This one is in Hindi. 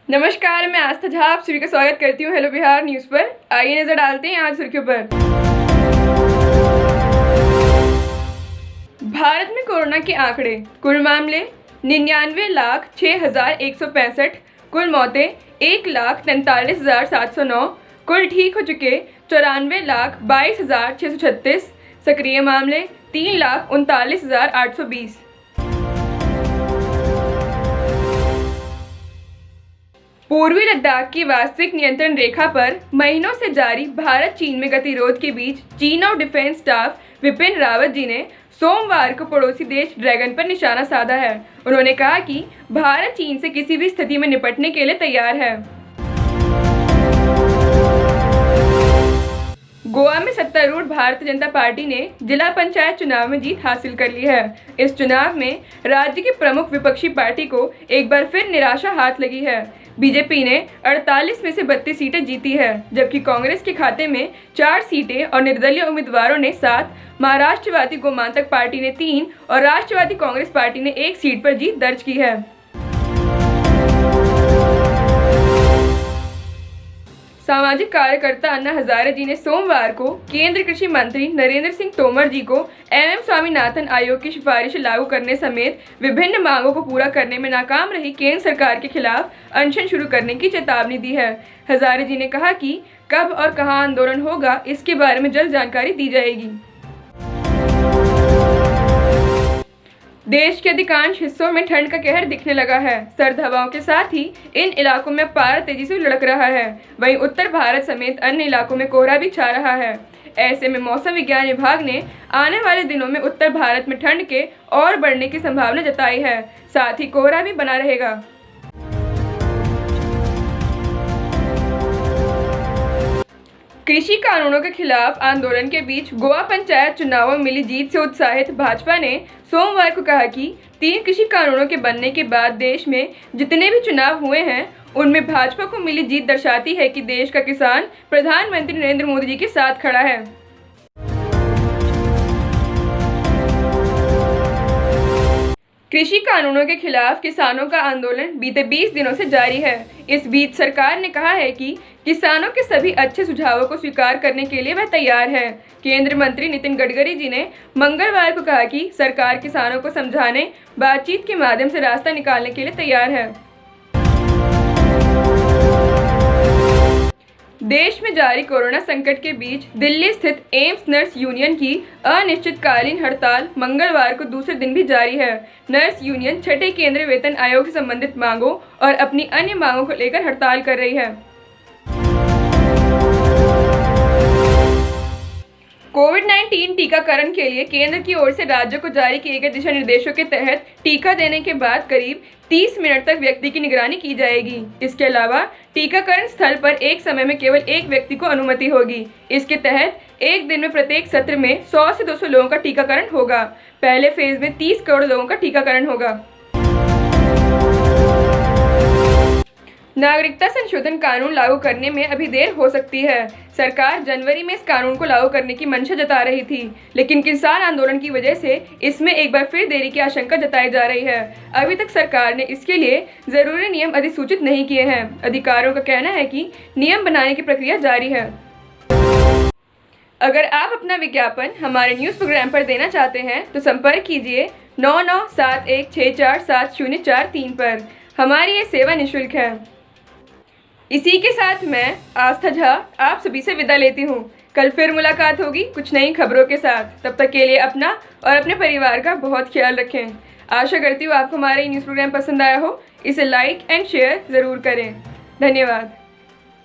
नमस्कार, मैं आस्था झा आप सभी का स्वागत करती हूँ हेलो बिहार न्यूज़ पर। आइए नजर डालते हैं आज सुर्खियों पर। भारत में कोरोना के आंकड़े, कुल मामले 99,06,165, कुल मौतें 1,43,709, कुल ठीक हो चुके 94,22,636, सक्रिय मामले 3,39,820। पूर्वी लद्दाख की वास्तविक नियंत्रण रेखा पर महीनों से जारी भारत चीन में गतिरोध के बीच chief of defence staff Vipin Rawat ji ने सोमवार को पड़ोसी देश ड्रैगन पर निशाना साधा है। उन्होंने कहा कि भारत चीन से किसी भी स्थिति में निपटने के लिए तैयार है। गोवा में सत्तारूढ़ भारतीय जनता पार्टी ने जिला पंचायत चुनाव में जीत हासिल कर ली है। इस चुनाव में राज्य की प्रमुख विपक्षी पार्टी को एक बार फिर निराशा हाथ लगी है। बीजेपी ने 48 में से 32 सीटें जीती है, जबकि कांग्रेस के खाते में 4 सीटें और निर्दलीय उम्मीदवारों ने 7, महाराष्ट्रवादी गोमांतक पार्टी ने 3 और राष्ट्रवादी कांग्रेस पार्टी ने 1 सीट पर जीत दर्ज की है। सामाजिक कार्यकर्ता अन्ना हजारे जी ने सोमवार को केंद्रीय कृषि मंत्री नरेंद्र सिंह तोमर जी को एम स्वामीनाथन आयोग की सिफारिशें लागू करने समेत विभिन्न मांगों को पूरा करने में नाकाम रही केंद्र सरकार के खिलाफ अनशन शुरू करने की चेतावनी दी है। हजारे जी ने कहा कि कब और कहां आंदोलन होगा, इसके बारे में जल्द जानकारी दी जाएगी। देश के अधिकांश हिस्सों में ठंड का कहर दिखने लगा है। सर्द हवाओं के साथ ही इन इलाकों में पारा तेजी से लुढ़क रहा है। वहीं उत्तर भारत समेत अन्य इलाकों में कोहरा भी छा रहा है। ऐसे में मौसम विज्ञान विभाग ने आने वाले दिनों में उत्तर भारत में ठंड के और बढ़ने की संभावना जताई है। साथ ही कोहरा भी बना रहेगा। कृषि कानूनों के खिलाफ आंदोलन के बीच गोवा पंचायत चुनावों में मिली जीत से उत्साहित भाजपा ने सोमवार को कहा कि 3 कृषि कानूनों के बनने के बाद देश में जितने भी चुनाव हुए हैं, उनमें भाजपा को मिली जीत दर्शाती है कि देश का किसान प्रधानमंत्री नरेंद्र मोदी जी के साथ खड़ा है। कृषि कानूनों के खिलाफ किसानों का आंदोलन बीते 20 दिनों से जारी है। इस बीच सरकार ने कहा है कि किसानों के सभी अच्छे सुझावों को स्वीकार करने के लिए वह तैयार है। केंद्रीय मंत्री नितिन गडकरी जी ने मंगलवार को कहा कि सरकार किसानों को समझाने, बातचीत के माध्यम से रास्ता निकालने के लिए तैयार है। देश में जारी कोरोना संकट के बीच दिल्ली स्थित एम्स नर्स यूनियन की अनिश्चितकालीन हड़ताल मंगलवार को दूसरे दिन भी जारी है। नर्स यूनियन छठे केंद्रीय वेतन आयोग से संबंधित मांगों और अपनी अन्य मांगों को लेकर हड़ताल कर रही है। कोविड-19 टीकाकरण के लिए केंद्र की ओर से राज्यों को जारी किए गए दिशा निर्देशों के तहत टीका देने के बाद करीब 30 मिनट तक व्यक्ति की निगरानी की जाएगी। इसके अलावा टीकाकरण स्थल पर एक समय में केवल एक व्यक्ति को अनुमति होगी। इसके तहत एक दिन में प्रत्येक सत्र में 100 से 200 लोगों का टीकाकरण होगा। पहले फेज में 30 करोड़ लोगों का टीकाकरण होगा। नागरिकता संशोधन कानून लागू करने में अभी देर हो सकती है। सरकार जनवरी में इस कानून को लागू करने की मंशा जता रही थी, लेकिन किसान आंदोलन की वजह से इसमें एक बार फिर देरी की आशंका जताई जा रही है। अभी तक सरकार ने इसके लिए जरूरी नियम अधिसूचित नहीं किए हैं। अधिकारियों का कहना है कि नियम बनाने की प्रक्रिया जारी है। अगर आप अपना विज्ञापन हमारे न्यूज़ प्रोग्राम पर देना चाहते हैं तो संपर्क कीजिए 9971647043 पर। हमारी ये सेवा निःशुल्क है। इसी के साथ मैं आस्था झा आप सभी से विदा लेती हूँ। कल फिर मुलाकात होगी कुछ नई खबरों के साथ। तब तक के लिए अपना और अपने परिवार का बहुत ख्याल रखें। आशा करती हूँ आपको हमारा न्यूज़ प्रोग्राम पसंद आया हो। इसे लाइक एंड शेयर ज़रूर करें। धन्यवाद।